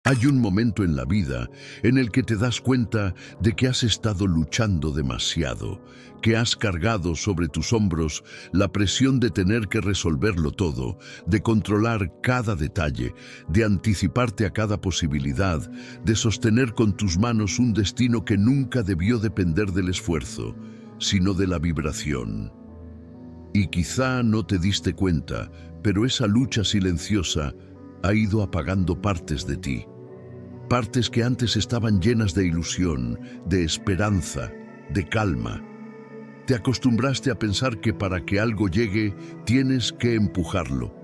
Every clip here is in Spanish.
Hay un momento en la vida en el que te das cuenta de que has estado luchando demasiado, que has cargado sobre tus hombros la presión de tener que resolverlo todo, de controlar cada detalle, de anticiparte a cada posibilidad, de sostener con tus manos un destino que nunca debió depender del esfuerzo, sino de la vibración. Y quizá no te diste cuenta, pero esa lucha silenciosa ha ido apagando partes de ti. Partes que antes estaban llenas de ilusión, de esperanza, de calma. Te acostumbraste a pensar que para que algo llegue, tienes que empujarlo,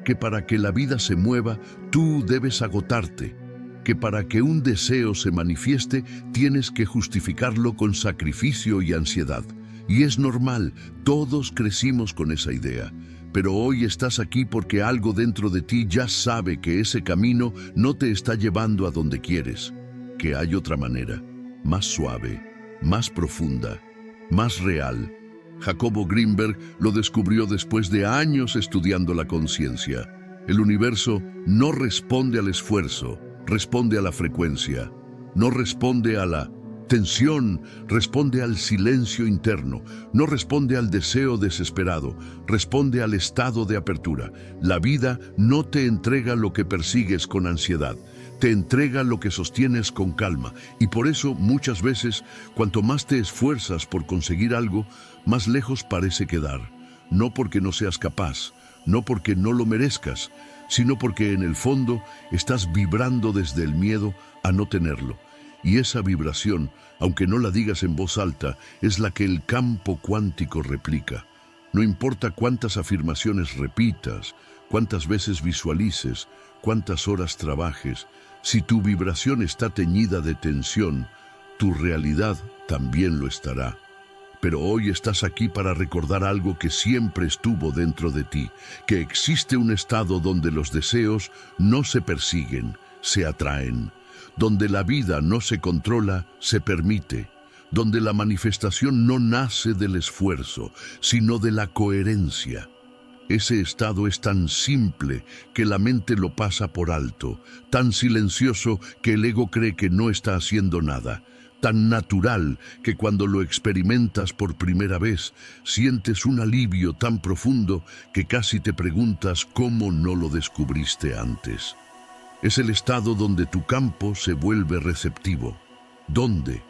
que para que la vida se mueva, tú debes agotarte, que para que un deseo se manifieste, tienes que justificarlo con sacrificio y ansiedad. Y es normal, todos crecimos con esa idea. Pero hoy estás aquí porque algo dentro de ti ya sabe que ese camino no te está llevando a donde quieres, que hay otra manera, más suave, más profunda, más real. Jacobo Grinberg lo descubrió después de años estudiando la conciencia. El universo no responde al esfuerzo, responde a la frecuencia. No responde a la tensión, responde al silencio interno, no responde al deseo desesperado, responde al estado de apertura. La vida no te entrega lo que persigues con ansiedad, te entrega lo que sostienes con calma. Y por eso, muchas veces, cuanto más te esfuerzas por conseguir algo, más lejos parece quedar. No porque no seas capaz, no porque no lo merezcas, sino porque en el fondo estás vibrando desde el miedo a no tenerlo. Y esa vibración, aunque no la digas en voz alta, es la que el campo cuántico replica. No importa cuántas afirmaciones repitas, cuántas veces visualices, cuántas horas trabajes, si tu vibración está teñida de tensión, tu realidad también lo estará. Pero hoy estás aquí para recordar algo que siempre estuvo dentro de ti, que existe un estado donde los deseos no se persiguen, se atraen. Donde la vida no se controla, se permite, donde la manifestación no nace del esfuerzo, sino de la coherencia. Ese estado es tan simple que la mente lo pasa por alto, tan silencioso que el ego cree que no está haciendo nada, tan natural que cuando lo experimentas por primera vez, sientes un alivio tan profundo que casi te preguntas cómo no lo descubriste antes. Es el estado donde tu campo se vuelve receptivo, donde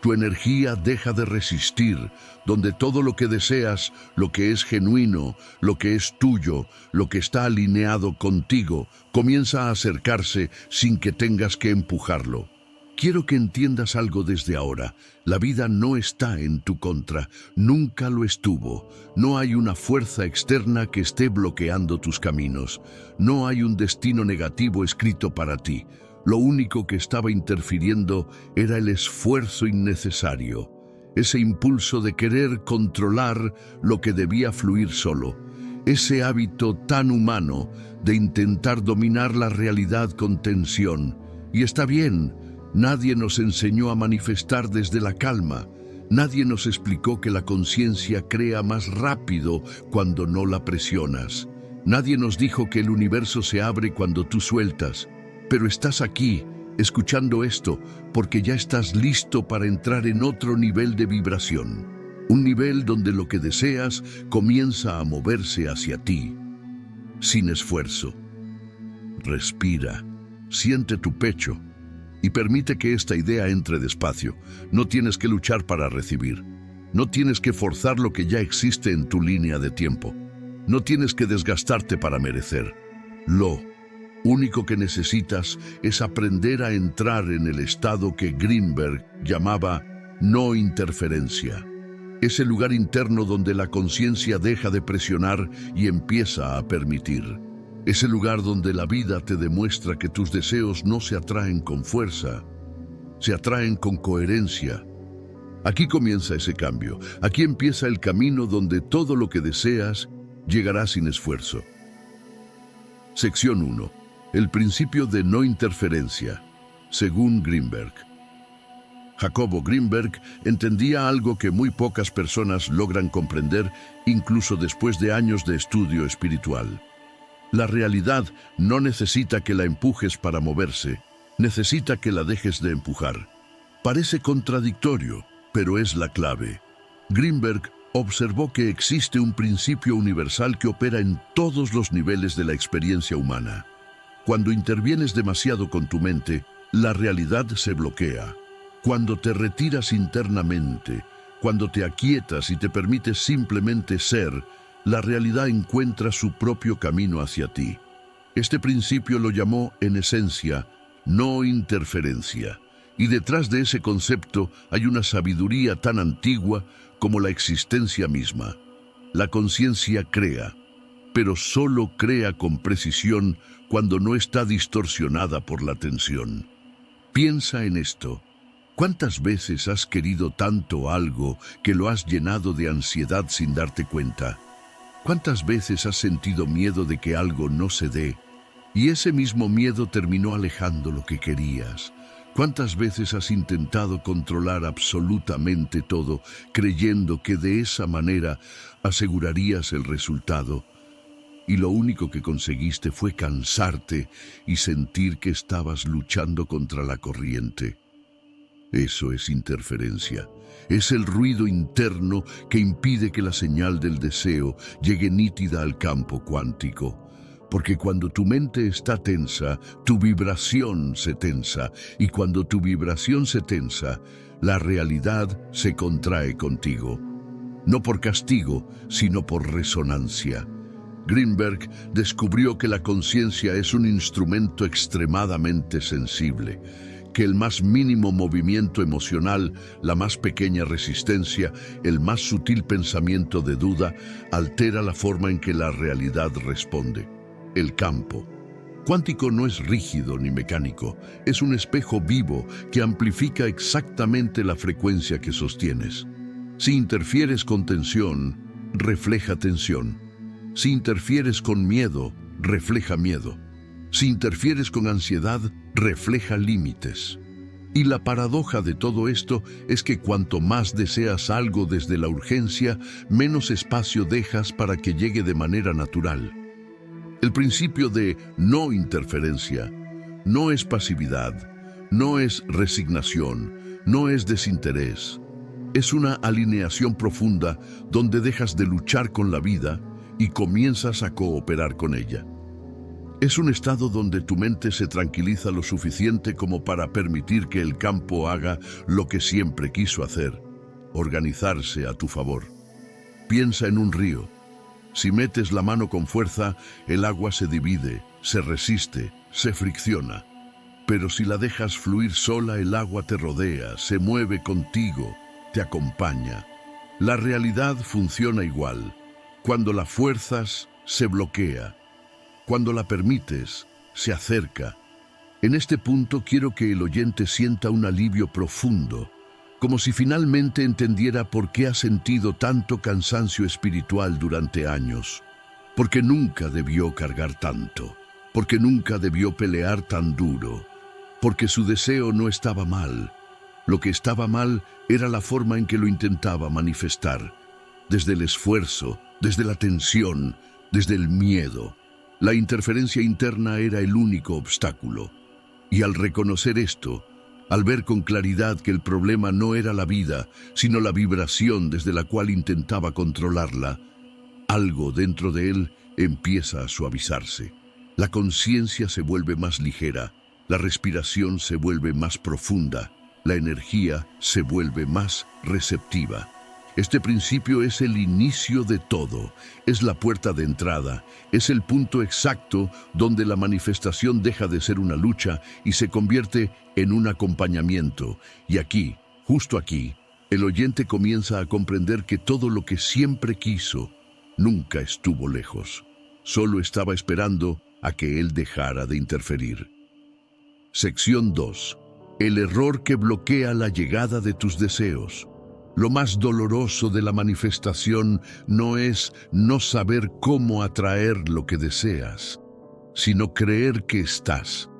tu energía deja de resistir, donde todo lo que deseas, lo que es genuino, lo que es tuyo, lo que está alineado contigo, comienza a acercarse sin que tengas que empujarlo. Quiero que entiendas algo desde ahora. La vida no está en tu contra, nunca lo estuvo. No hay una fuerza externa que esté bloqueando tus caminos. No hay un destino negativo escrito para ti. Lo único que estaba interfiriendo era el esfuerzo innecesario, ese impulso de querer controlar lo que debía fluir solo, ese hábito tan humano de intentar dominar la realidad con tensión. Y está bien. Nadie nos enseñó a manifestar desde la calma. Nadie nos explicó que la conciencia crea más rápido cuando no la presionas. Nadie nos dijo que el universo se abre cuando tú sueltas. Pero estás aquí, escuchando esto, porque ya estás listo para entrar en otro nivel de vibración. Un nivel donde lo que deseas comienza a moverse hacia ti, sin esfuerzo. Respira, siente tu pecho. Y permite que esta idea entre despacio. No tienes que luchar para recibir. No tienes que forzar lo que ya existe en tu línea de tiempo. No tienes que desgastarte para merecer. Lo único que necesitas es aprender a entrar en el estado que Grinberg llamaba no interferencia. Ese lugar interno donde la conciencia deja de presionar y empieza a permitir. Ese lugar donde la vida te demuestra que tus deseos no se atraen con fuerza, se atraen con coherencia. Aquí comienza ese cambio. Aquí empieza el camino donde todo lo que deseas llegará sin esfuerzo. Sección 1. El principio de no interferencia, según Grinberg. Jacobo Grinberg entendía algo que muy pocas personas logran comprender, incluso después de años de estudio espiritual. La realidad no necesita que la empujes para moverse, Necesita que la dejes de empujar. Parece contradictorio, pero es la clave. Greenberg observó que existe un principio universal que opera en todos los niveles de la experiencia humana. Cuando intervienes demasiado con tu mente, la realidad se bloquea. Cuando te retiras internamente, cuando te aquietas y te permites simplemente ser, la realidad encuentra su propio camino hacia ti. Este principio lo llamó, en esencia, no interferencia. Y detrás de ese concepto hay una sabiduría tan antigua como la existencia misma. La conciencia crea, pero solo crea con precisión cuando no está distorsionada por la tensión. Piensa en esto. ¿Cuántas veces has querido tanto algo que lo has llenado de ansiedad sin darte cuenta? ¿Cuántas veces has sentido miedo de que algo no se dé? Y ese mismo miedo terminó alejando lo que querías. ¿Cuántas veces has intentado controlar absolutamente todo, creyendo que de esa manera asegurarías el resultado? Y lo único que conseguiste fue cansarte y sentir que estabas luchando contra la corriente. Eso es interferencia. Es el ruido interno que impide que la señal del deseo llegue nítida al campo cuántico. Porque cuando tu mente está tensa, tu vibración se tensa. Y cuando tu vibración se tensa, la realidad se contrae contigo. No por castigo, sino por resonancia. Greenberg descubrió que la conciencia es un instrumento extremadamente sensible, que el más mínimo movimiento emocional, la más pequeña resistencia, el más sutil pensamiento de duda, altera la forma en que la realidad responde. El campo cuántico no es rígido ni mecánico, es un espejo vivo que amplifica exactamente la frecuencia que sostienes. Si interfieres con tensión, refleja tensión. Si interfieres con miedo, refleja miedo. Si interfieres con ansiedad, refleja límites. Y la paradoja de todo esto es que cuanto más deseas algo desde la urgencia, menos espacio dejas para que llegue de manera natural. El principio de no interferencia no es pasividad, no es resignación, no es desinterés. Es una alineación profunda donde dejas de luchar con la vida y comienzas a cooperar con ella. Es un estado donde tu mente se tranquiliza lo suficiente como para permitir que el campo haga lo que siempre quiso hacer, organizarse a tu favor. Piensa en un río. Si metes la mano con fuerza, el agua se divide, se resiste, se fricciona. Pero si la dejas fluir sola, el agua te rodea, se mueve contigo, te acompaña. La realidad funciona igual. Cuando la fuerzas, se bloquea. Cuando la permites, se acerca. En este punto quiero que el oyente sienta un alivio profundo, como si finalmente entendiera por qué ha sentido tanto cansancio espiritual durante años. Porque nunca debió cargar tanto, porque nunca debió pelear tan duro, porque su deseo no estaba mal. Lo que estaba mal era la forma en que lo intentaba manifestar, desde el esfuerzo, desde la tensión, desde el miedo. La interferencia interna era el único obstáculo. Y al reconocer esto, al ver con claridad que el problema no era la vida, sino la vibración desde la cual intentaba controlarla, algo dentro de él empieza a suavizarse. La conciencia se vuelve más ligera, la respiración se vuelve más profunda, la energía se vuelve más receptiva. Este principio es el inicio de todo, es la puerta de entrada, es el punto exacto donde la manifestación deja de ser una lucha y se convierte en un acompañamiento. Y aquí, justo aquí, el oyente comienza a comprender que todo lo que siempre quiso nunca estuvo lejos. Solo estaba esperando a que él dejara de interferir. Sección 2. El error que bloquea la llegada de tus deseos. Lo más doloroso de la manifestación no es no saber cómo atraer lo que deseas, sino creer que estás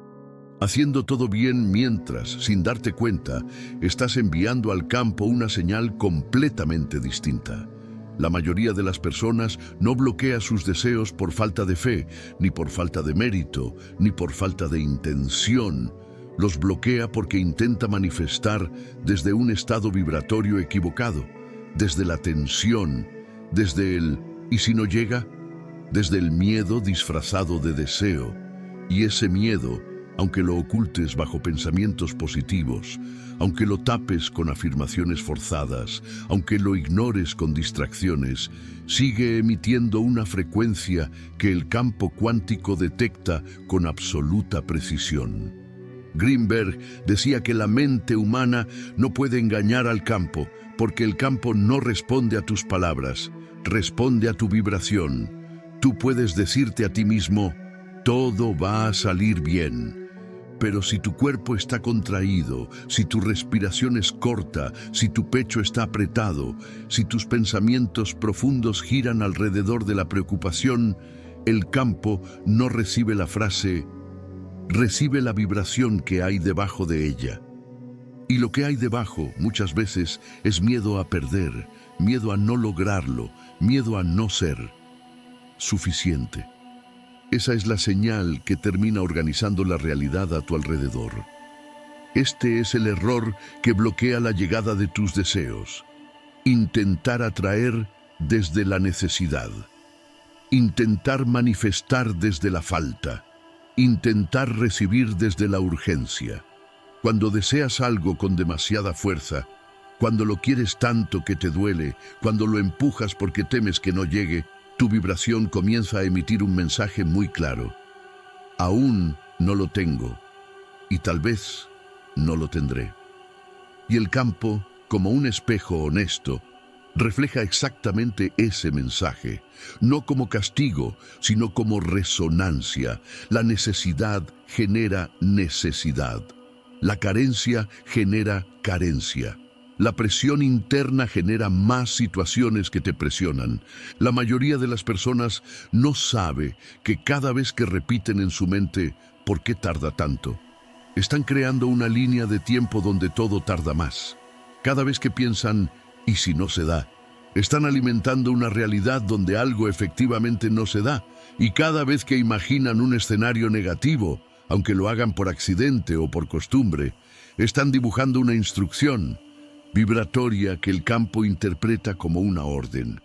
haciendo todo bien mientras, sin darte cuenta, estás enviando al campo una señal completamente distinta. La mayoría de las personas no bloquea sus deseos por falta de fe, ni por falta de mérito, ni por falta de intención. Los bloquea porque intenta manifestar desde un estado vibratorio equivocado, desde la tensión, desde el ¿y si no llega? Desde el miedo disfrazado de deseo. Y ese miedo, aunque lo ocultes bajo pensamientos positivos, aunque lo tapes con afirmaciones forzadas, aunque lo ignores con distracciones, sigue emitiendo una frecuencia que el campo cuántico detecta con absoluta precisión. Greenberg decía que la mente humana no puede engañar al campo, porque el campo no responde a tus palabras, responde a tu vibración. Tú puedes decirte a ti mismo, todo va a salir bien. Pero si tu cuerpo está contraído, si tu respiración es corta, si tu pecho está apretado, si tus pensamientos profundos giran alrededor de la preocupación, el campo no recibe la frase, recibe la vibración que hay debajo de ella. Y lo que hay debajo muchas veces es miedo a perder, miedo a no lograrlo, miedo a no ser suficiente. Esa es la señal que termina organizando la realidad a tu alrededor. Este es el error que bloquea la llegada de tus deseos. Intentar atraer desde la necesidad. Intentar manifestar desde la falta. Intentar recibir desde la urgencia. Cuando deseas algo con demasiada fuerza, cuando lo quieres tanto que te duele, cuando lo empujas porque temes que no llegue, tu vibración comienza a emitir un mensaje muy claro. Aún no lo tengo, y tal vez no lo tendré. Y el campo, como un espejo honesto, refleja exactamente ese mensaje, no como castigo, sino como resonancia. La necesidad genera necesidad. La carencia genera carencia. La presión interna genera más situaciones que te presionan. La mayoría de las personas no sabe que cada vez que repiten en su mente ¿por qué tarda tanto?, están creando una línea de tiempo donde todo tarda más. Cada vez que piensan ¿y si no se da?, están alimentando una realidad donde algo efectivamente no se da. Y cada vez que imaginan un escenario negativo, aunque lo hagan por accidente o por costumbre, están dibujando una instrucción vibratoria que el campo interpreta como una orden.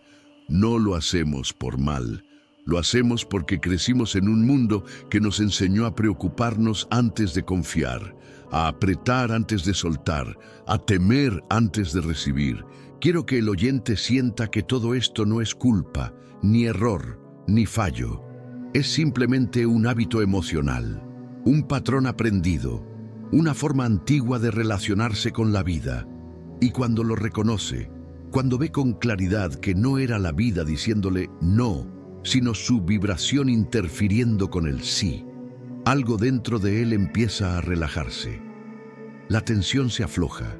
No lo hacemos por mal, lo hacemos porque crecimos en un mundo que nos enseñó a preocuparnos antes de confiar, a apretar antes de soltar, a temer antes de recibir. Quiero que el oyente sienta que todo esto no es culpa, ni error, ni fallo. Es simplemente un hábito emocional, un patrón aprendido, una forma antigua de relacionarse con la vida. Y cuando lo reconoce, cuando ve con claridad que no era la vida diciéndole no, sino su vibración interfiriendo con el sí, algo dentro de él empieza a relajarse. La tensión se afloja,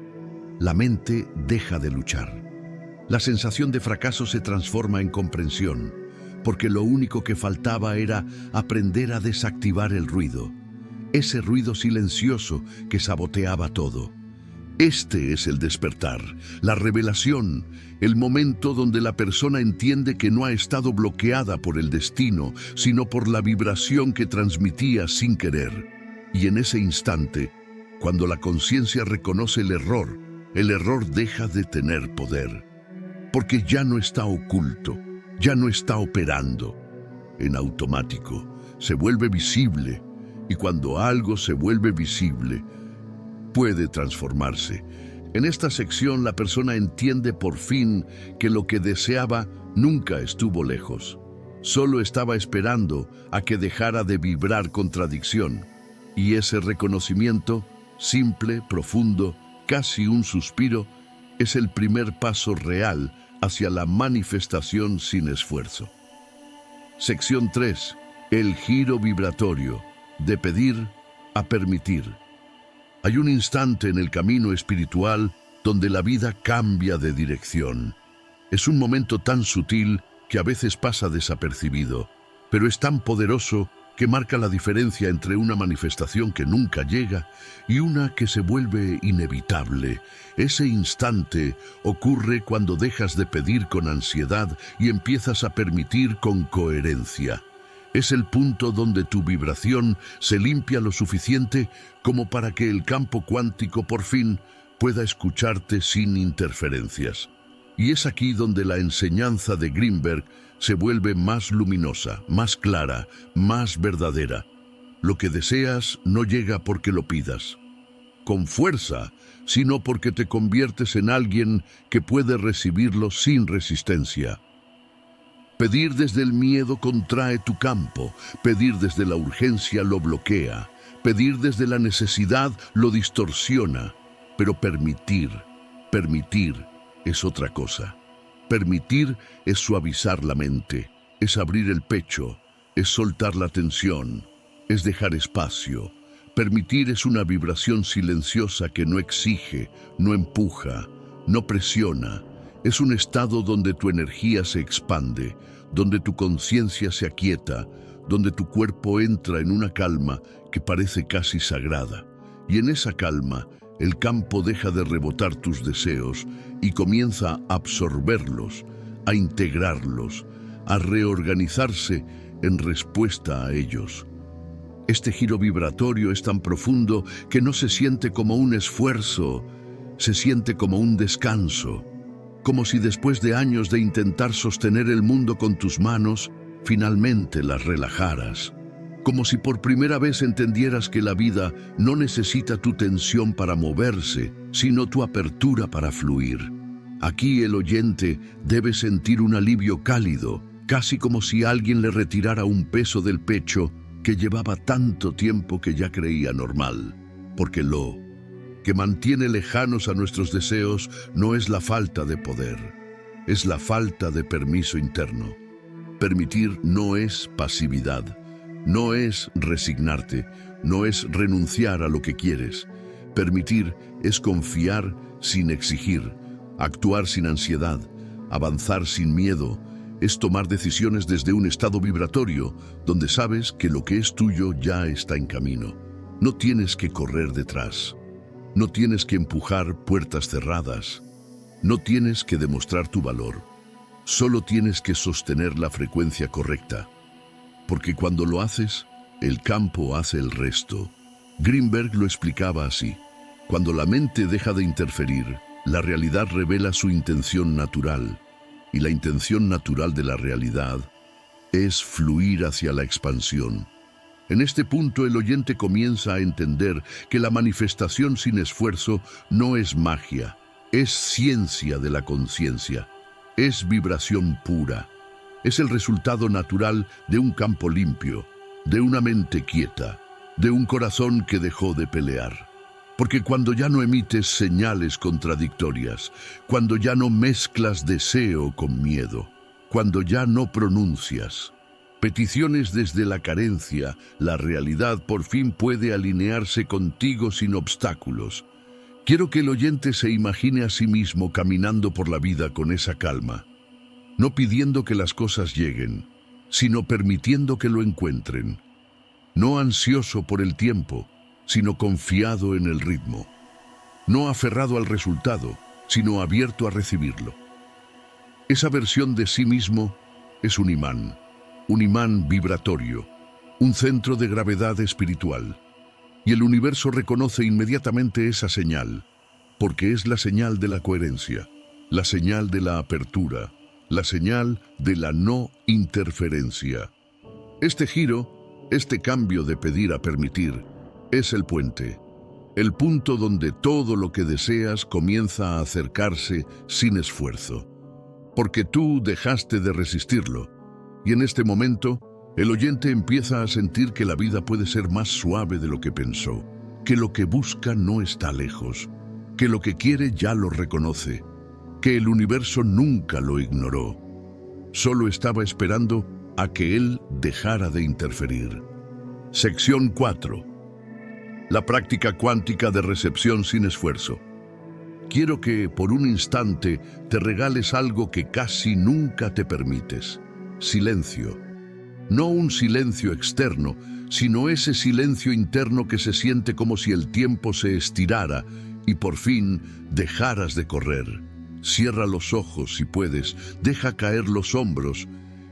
la mente deja de luchar. La sensación de fracaso se transforma en comprensión, porque lo único que faltaba era aprender a desactivar el ruido, ese ruido silencioso que saboteaba todo. Este es el despertar, la revelación, el momento donde la persona entiende que no ha estado bloqueada por el destino, sino por la vibración que transmitía sin querer. Y en ese instante, cuando la conciencia reconoce el error deja de tener poder, porque ya no está oculto, ya no está operando. En automático, se vuelve visible, y cuando algo se vuelve visible, puede transformarse. En esta sección la persona entiende por fin que lo que deseaba nunca estuvo lejos. Solo estaba esperando a que dejara de vibrar contradicción. Y ese reconocimiento, simple, profundo, casi un suspiro, es el primer paso real hacia la manifestación sin esfuerzo. Sección 3. El giro vibratorio, de pedir a permitir. Hay un instante en el camino espiritual donde la vida cambia de dirección. Es un momento tan sutil que a veces pasa desapercibido, pero es tan poderoso que marca la diferencia entre una manifestación que nunca llega y una que se vuelve inevitable. Ese instante ocurre cuando dejas de pedir con ansiedad y empiezas a permitir con coherencia. Es el punto donde tu vibración se limpia lo suficiente como para que el campo cuántico por fin pueda escucharte sin interferencias. Y es aquí donde la enseñanza de Grinberg se vuelve más luminosa, más clara, más verdadera. Lo que deseas no llega porque lo pidas con fuerza, sino porque te conviertes en alguien que puede recibirlo sin resistencia. Pedir desde el miedo contrae tu campo, pedir desde la urgencia lo bloquea, pedir desde la necesidad lo distorsiona, pero permitir es otra cosa. Permitir es suavizar la mente, es abrir el pecho, es soltar la tensión, es dejar espacio. Permitir es una vibración silenciosa que no exige, no empuja, no presiona. Es un estado donde tu energía se expande, donde tu conciencia se aquieta, donde tu cuerpo entra en una calma que parece casi sagrada. Y en esa calma, el campo deja de rebotar tus deseos y comienza a absorberlos, a integrarlos, a reorganizarse en respuesta a ellos. Este giro vibratorio es tan profundo que no se siente como un esfuerzo, se siente como un descanso, como si después de años de intentar sostener el mundo con tus manos, finalmente las relajaras. Como si por primera vez entendieras que la vida no necesita tu tensión para moverse, sino tu apertura para fluir. Aquí el oyente debe sentir un alivio cálido, casi como si alguien le retirara un peso del pecho que llevaba tanto tiempo que ya creía normal, porque lo que mantiene lejanos a nuestros deseos no es la falta de poder, es la falta de permiso interno. Permitir no es pasividad, no es resignarte, no es renunciar a lo que quieres. Permitir es confiar sin exigir, actuar sin ansiedad, avanzar sin miedo. Es tomar decisiones desde un estado vibratorio, donde sabes que lo que es tuyo ya está en camino. No tienes que correr detrás. No tienes que empujar puertas cerradas. No tienes que demostrar tu valor. Solo tienes que sostener la frecuencia correcta. Porque cuando lo haces, el campo hace el resto. Grinberg lo explicaba así. Cuando la mente deja de interferir, la realidad revela su intención natural. Y la intención natural de la realidad es fluir hacia la expansión. En este punto el oyente comienza a entender que la manifestación sin esfuerzo no es magia, es ciencia de la conciencia, es vibración pura, es el resultado natural de un campo limpio, de una mente quieta, de un corazón que dejó de pelear. Porque cuando ya no emites señales contradictorias, cuando ya no mezclas deseo con miedo, cuando ya no pronuncias peticiones desde la carencia, la realidad por fin puede alinearse contigo sin obstáculos. Quiero que el oyente se imagine a sí mismo caminando por la vida con esa calma, no pidiendo que las cosas lleguen, sino permitiendo que lo encuentren, no ansioso por el tiempo, sino confiado en el ritmo, no aferrado al resultado, sino abierto a recibirlo. Esa versión de sí mismo es un imán vibratorio, un centro de gravedad espiritual, y el universo reconoce inmediatamente esa señal, porque es la señal de la coherencia, la señal de la apertura, la señal de la no interferencia. Este giro, este cambio de pedir a permitir, es el puente, el punto donde todo lo que deseas comienza a acercarse sin esfuerzo, porque tú dejaste de resistirlo, y en este momento el oyente empieza a sentir que la vida puede ser más suave de lo que pensó, que lo que busca no está lejos, que lo que quiere ya lo reconoce, que el universo nunca lo ignoró, solo estaba esperando a que él dejara de interferir. Sección 4. La práctica cuántica de recepción sin esfuerzo. Quiero que por un instante te regales algo que casi nunca te permites. Silencio. No un silencio externo, sino ese silencio interno que se siente como si el tiempo se estirara y por fin dejaras de correr. Cierra los ojos si puedes, deja caer los hombros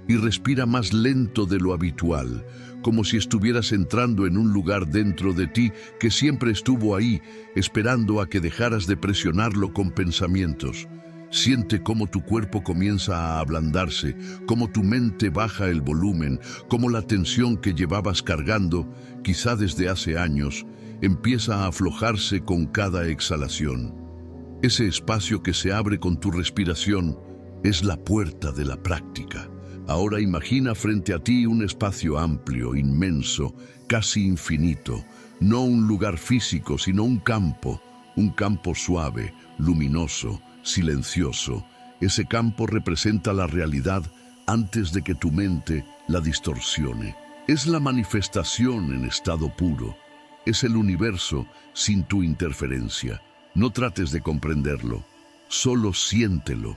y respira más lento de lo habitual, como si estuvieras entrando en un lugar dentro de ti que siempre estuvo ahí, esperando a que dejaras de presionarlo con pensamientos. Siente cómo tu cuerpo comienza a ablandarse, cómo tu mente baja el volumen, cómo la tensión que llevabas cargando, quizá desde hace años, empieza a aflojarse con cada exhalación. Ese espacio que se abre con tu respiración es la puerta de la práctica. Ahora imagina frente a ti un espacio amplio, inmenso, casi infinito, no un lugar físico, sino un campo suave, luminoso, silencioso. Ese campo representa la realidad antes de que tu mente la distorsione. Es la manifestación en estado puro. Es el universo sin tu interferencia. No trates de comprenderlo, solo siéntelo.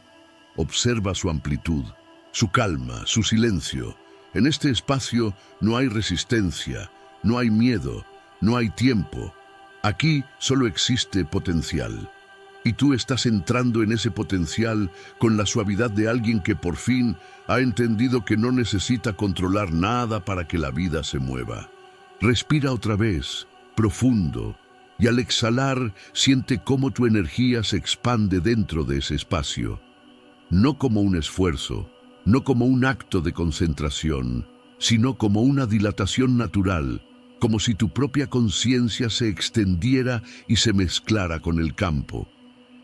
Observa su amplitud, su calma, su silencio. En este espacio no hay resistencia, no hay miedo, no hay tiempo. Aquí solo existe potencial. Y tú estás entrando en ese potencial con la suavidad de alguien que por fin ha entendido que no necesita controlar nada para que la vida se mueva. Respira otra vez, profundo, y al exhalar siente cómo tu energía se expande dentro de ese espacio. No como un esfuerzo, no como un acto de concentración, sino como una dilatación natural, como si tu propia conciencia se extendiera y se mezclara con el campo.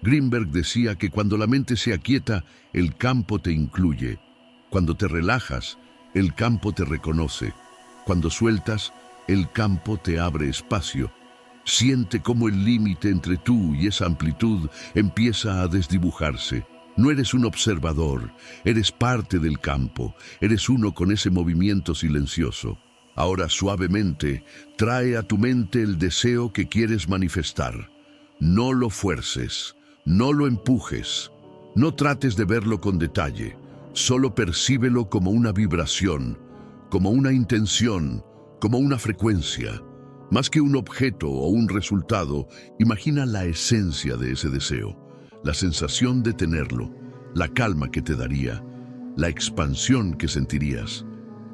Greenberg decía que cuando la mente se aquieta, el campo te incluye. Cuando te relajas, el campo te reconoce. Cuando sueltas, el campo te abre espacio. Siente cómo el límite entre tú y esa amplitud empieza a desdibujarse. No eres un observador, eres parte del campo, eres uno con ese movimiento silencioso. Ahora suavemente, trae a tu mente el deseo que quieres manifestar. No lo fuerces. No lo empujes, no trates de verlo con detalle, solo percíbelo como una vibración, como una intención, como una frecuencia. Más que un objeto o un resultado, imagina la esencia de ese deseo, la sensación de tenerlo, la calma que te daría, la expansión que sentirías,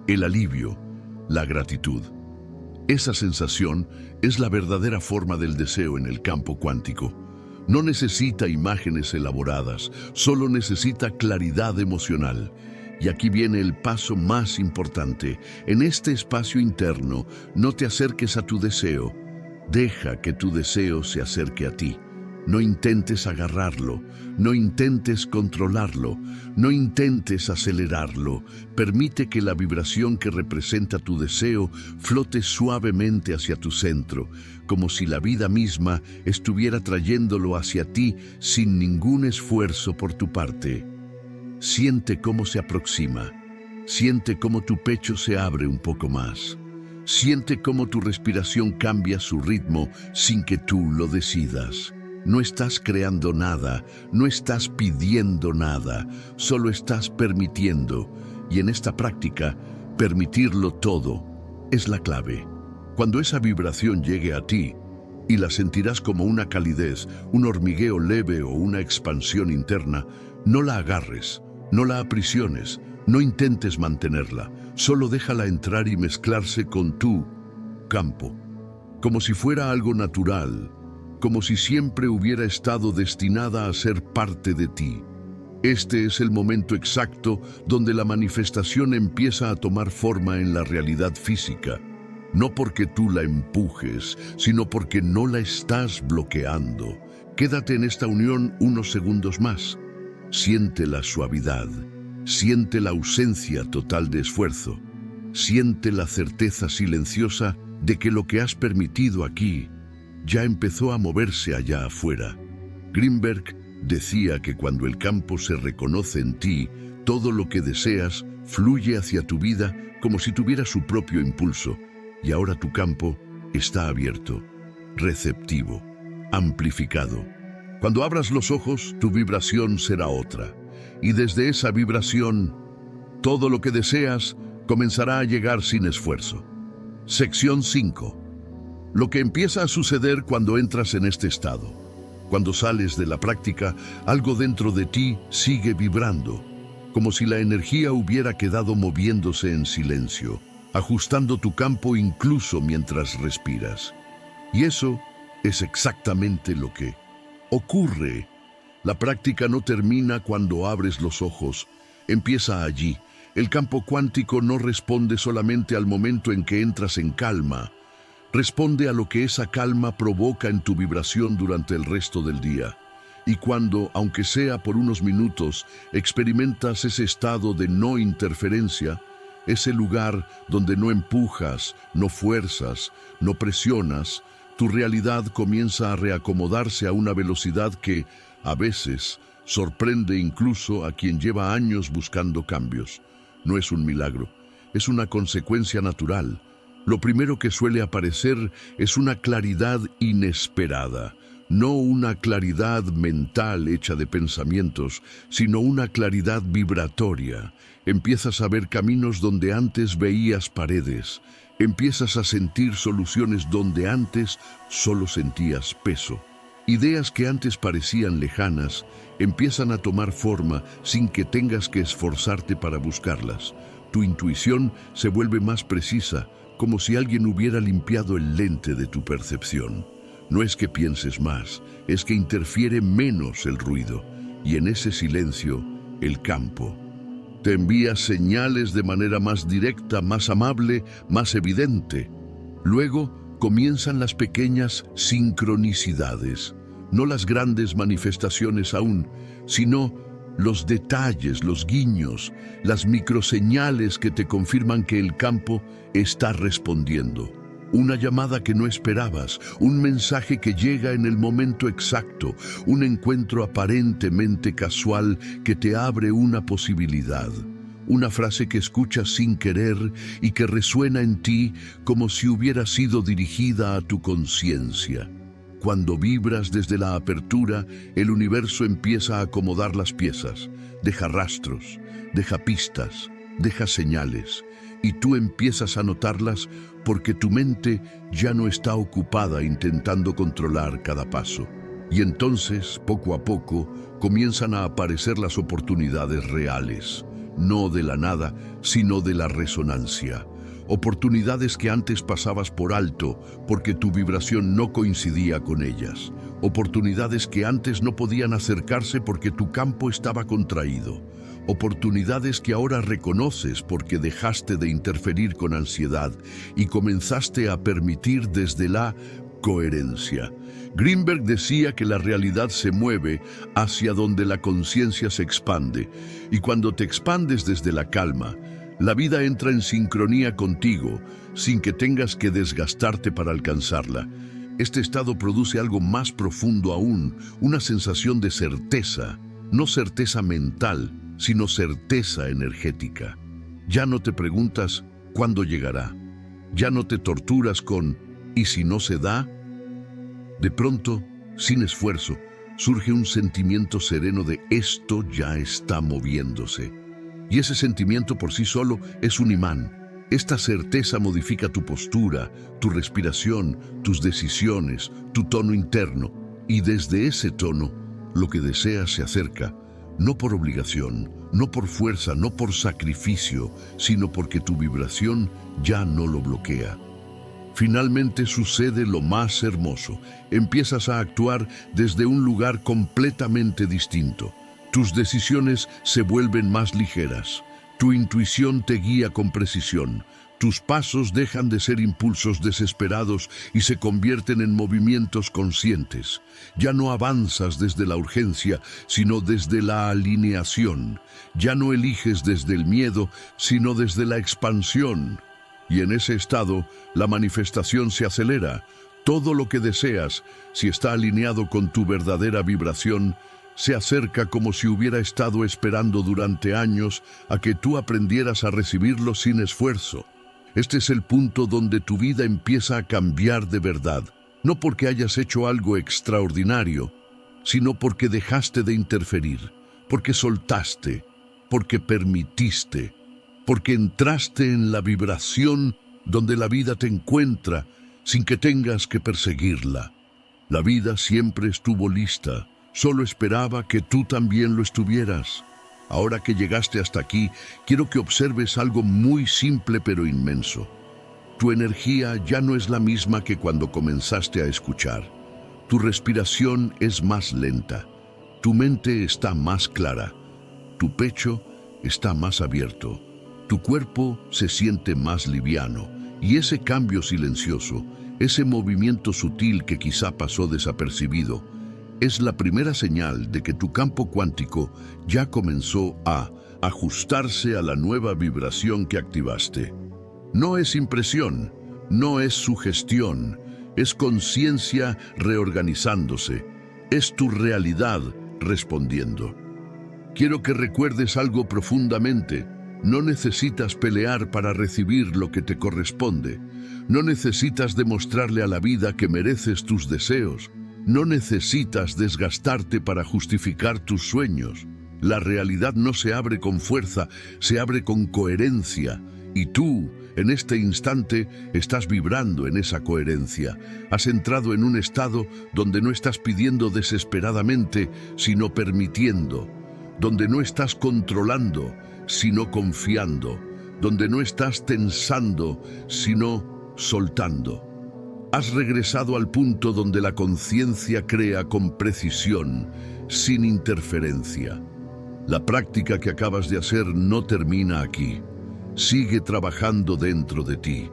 el alivio, la gratitud. Esa sensación es la verdadera forma del deseo en el campo cuántico. No necesita imágenes elaboradas, solo necesita claridad emocional. Y aquí viene el paso más importante. En este espacio interno, no te acerques a tu deseo. Deja que tu deseo se acerque a ti. No intentes agarrarlo, no intentes controlarlo, no intentes acelerarlo. Permite que la vibración que representa tu deseo flote suavemente hacia tu centro, como si la vida misma estuviera trayéndolo hacia ti sin ningún esfuerzo por tu parte. Siente cómo se aproxima, siente cómo tu pecho se abre un poco más. Siente cómo tu respiración cambia su ritmo sin que tú lo decidas. No estás creando nada, no estás pidiendo nada, solo estás permitiendo. Y en esta práctica, permitirlo todo es la clave. Cuando esa vibración llegue a ti, y la sentirás como una calidez, un hormigueo leve o una expansión interna, no la agarres, no la aprisiones, no intentes mantenerla, solo déjala entrar y mezclarse con tu campo, como si fuera algo natural, como si siempre hubiera estado destinada a ser parte de ti. Este es el momento exacto donde la manifestación empieza a tomar forma en la realidad física, no porque tú la empujes, sino porque no la estás bloqueando. Quédate en esta unión unos segundos más. Siente la suavidad, siente la ausencia total de esfuerzo, siente la certeza silenciosa de que lo que has permitido aquí ya empezó a moverse allá afuera. Greenberg decía que cuando el campo se reconoce en ti, todo lo que deseas fluye hacia tu vida como si tuviera su propio impulso. Y ahora tu campo está abierto, receptivo, amplificado. Cuando abras los ojos, tu vibración será otra. Y desde esa vibración, todo lo que deseas comenzará a llegar sin esfuerzo. Sección 5. Lo que empieza a suceder cuando entras en este estado. Cuando sales de la práctica, algo dentro de ti sigue vibrando. como si la energía hubiera quedado moviéndose en silencio, ajustando tu campo incluso mientras respiras. Y eso es exactamente lo que ocurre. La práctica no termina cuando abres los ojos, empieza allí. El campo cuántico no responde solamente al momento en que entras en calma, responde a lo que esa calma provoca en tu vibración durante el resto del día. Y cuando, aunque sea por unos minutos, experimentas ese estado de no interferencia, ese lugar donde no empujas, no fuerzas, no presionas, tu realidad comienza a reacomodarse a una velocidad que, a veces, sorprende incluso a quien lleva años buscando cambios. No es un milagro, es una consecuencia natural. Lo primero que suele aparecer es una claridad inesperada, no una claridad mental hecha de pensamientos, sino una claridad vibratoria. Empiezas a ver caminos donde antes veías paredes. Empiezas a sentir soluciones donde antes solo sentías peso. Ideas que antes parecían lejanas empiezan a tomar forma sin que tengas que esforzarte para buscarlas. Tu intuición se vuelve más precisa, como si alguien hubiera limpiado el lente de tu percepción. No es que pienses más, es que interfiere menos el ruido. Y en ese silencio, el campo te envía señales de manera más directa, más amable, más evidente. Luego comienzan las pequeñas sincronicidades, no las grandes manifestaciones aún, sino los detalles, los guiños, las microseñales que te confirman que el campo está respondiendo. Una llamada que no esperabas, un mensaje que llega en el momento exacto, un encuentro aparentemente casual que te abre una posibilidad. Una frase que escuchas sin querer y que resuena en ti como si hubiera sido dirigida a tu conciencia. Cuando vibras desde la apertura, el universo empieza a acomodar las piezas. Deja rastros, deja pistas, deja señales. Y tú empiezas a notarlas porque tu mente ya no está ocupada intentando controlar cada paso. Y entonces, poco a poco, comienzan a aparecer las oportunidades reales. No de la nada, sino de la resonancia. Oportunidades que antes pasabas por alto porque tu vibración no coincidía con ellas. Oportunidades que antes no podían acercarse porque tu campo estaba contraído. Oportunidades que ahora reconoces porque dejaste de interferir con ansiedad y comenzaste a permitir desde la coherencia. Greenberg decía que la realidad se mueve hacia donde la conciencia se expande, y cuando te expandes desde la calma, la vida entra en sincronía contigo, sin que tengas que desgastarte para alcanzarla. Este estado produce algo más profundo aún, una sensación de certeza, no certeza mental, sino certeza energética. Ya no te preguntas ¿cuándo llegará? Ya no te torturas con ¿y si no se da? De pronto, sin esfuerzo, surge un sentimiento sereno de esto ya está moviéndose. Y ese sentimiento por sí solo es un imán. Esta certeza modifica tu postura, tu respiración, tus decisiones, tu tono interno. Y desde ese tono, lo que deseas se acerca, no por obligación, no por fuerza, no por sacrificio, sino porque tu vibración ya no lo bloquea. Finalmente sucede lo más hermoso. Empiezas a actuar desde un lugar completamente distinto. Tus decisiones se vuelven más ligeras. Tu intuición te guía con precisión. Tus pasos dejan de ser impulsos desesperados y se convierten en movimientos conscientes. Ya no avanzas desde la urgencia, sino desde la alineación. Ya no eliges desde el miedo, sino desde la expansión. Y en ese estado, la manifestación se acelera. Todo lo que deseas, si está alineado con tu verdadera vibración, se acerca como si hubiera estado esperando durante años a que tú aprendieras a recibirlo sin esfuerzo. Este es el punto donde tu vida empieza a cambiar de verdad, no porque hayas hecho algo extraordinario, sino porque dejaste de interferir, porque soltaste, porque permitiste, porque entraste en la vibración donde la vida te encuentra sin que tengas que perseguirla. La vida siempre estuvo lista, solo esperaba que tú también lo estuvieras. Ahora que llegaste hasta aquí, quiero que observes algo muy simple pero inmenso. Tu energía ya no es la misma que cuando comenzaste a escuchar. Tu respiración es más lenta. Tu mente está más clara. Tu pecho está más abierto. Tu cuerpo se siente más liviano. Y ese cambio silencioso, ese movimiento sutil que quizá pasó desapercibido, es la primera señal de que tu campo cuántico ya comenzó a ajustarse a la nueva vibración que activaste. No es impresión, no es sugestión, es conciencia reorganizándose, es tu realidad respondiendo. Quiero que recuerdes algo profundamente. No necesitas pelear para recibir lo que te corresponde. No necesitas demostrarle a la vida que mereces tus deseos. No necesitas desgastarte para justificar tus sueños. La realidad no se abre con fuerza, se abre con coherencia. Y tú, en este instante, estás vibrando en esa coherencia. Has entrado en un estado donde no estás pidiendo desesperadamente, sino permitiendo. Donde no estás controlando, sino confiando. Donde no estás tensando, sino soltando. Has regresado al punto donde la conciencia crea con precisión, sin interferencia. La práctica que acabas de hacer no termina aquí. Sigue trabajando dentro de ti.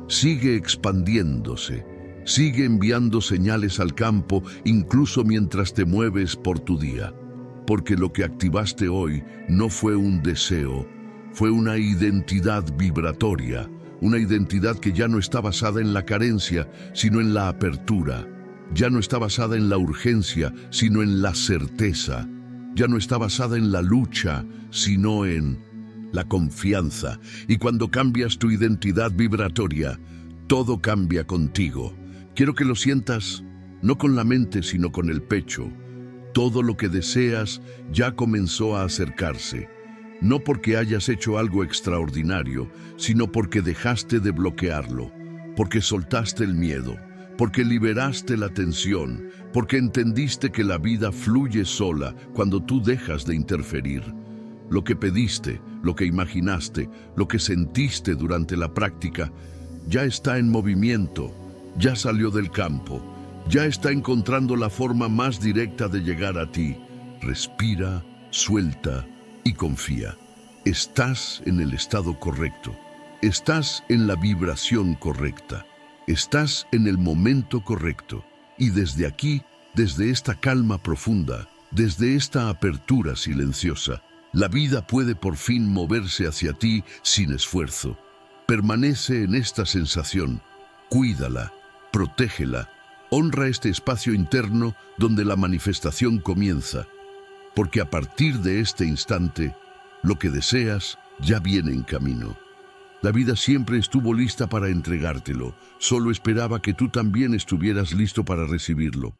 Sigue expandiéndose. Sigue enviando señales al campo, incluso mientras te mueves por tu día. Porque lo que activaste hoy no fue un deseo, fue una identidad vibratoria. Una identidad que ya no está basada en la carencia, sino en la apertura. Ya no está basada en la urgencia, sino en la certeza. Ya no está basada en la lucha, sino en la confianza. Y cuando cambias tu identidad vibratoria, todo cambia contigo. Quiero que lo sientas, no con la mente, sino con el pecho. Todo lo que deseas ya comenzó a acercarse. No porque hayas hecho algo extraordinario, sino porque dejaste de bloquearlo, porque soltaste el miedo, porque liberaste la tensión, porque entendiste que la vida fluye sola cuando tú dejas de interferir. Lo que pediste, lo que imaginaste, lo que sentiste durante la práctica, ya está en movimiento, ya salió del campo, ya está encontrando la forma más directa de llegar a ti. Respira, suelta y confía. Estás en el estado correcto. Estás en la vibración correcta. Estás en el momento correcto. Y desde aquí, desde esta calma profunda, desde esta apertura silenciosa, la vida puede por fin moverse hacia ti sin esfuerzo. Permanece en esta sensación. Cuídala, protégela. Honra este espacio interno donde la manifestación comienza. Porque a partir de este instante, lo que deseas ya viene en camino. La vida siempre estuvo lista para entregártelo, solo esperaba que tú también estuvieras listo para recibirlo.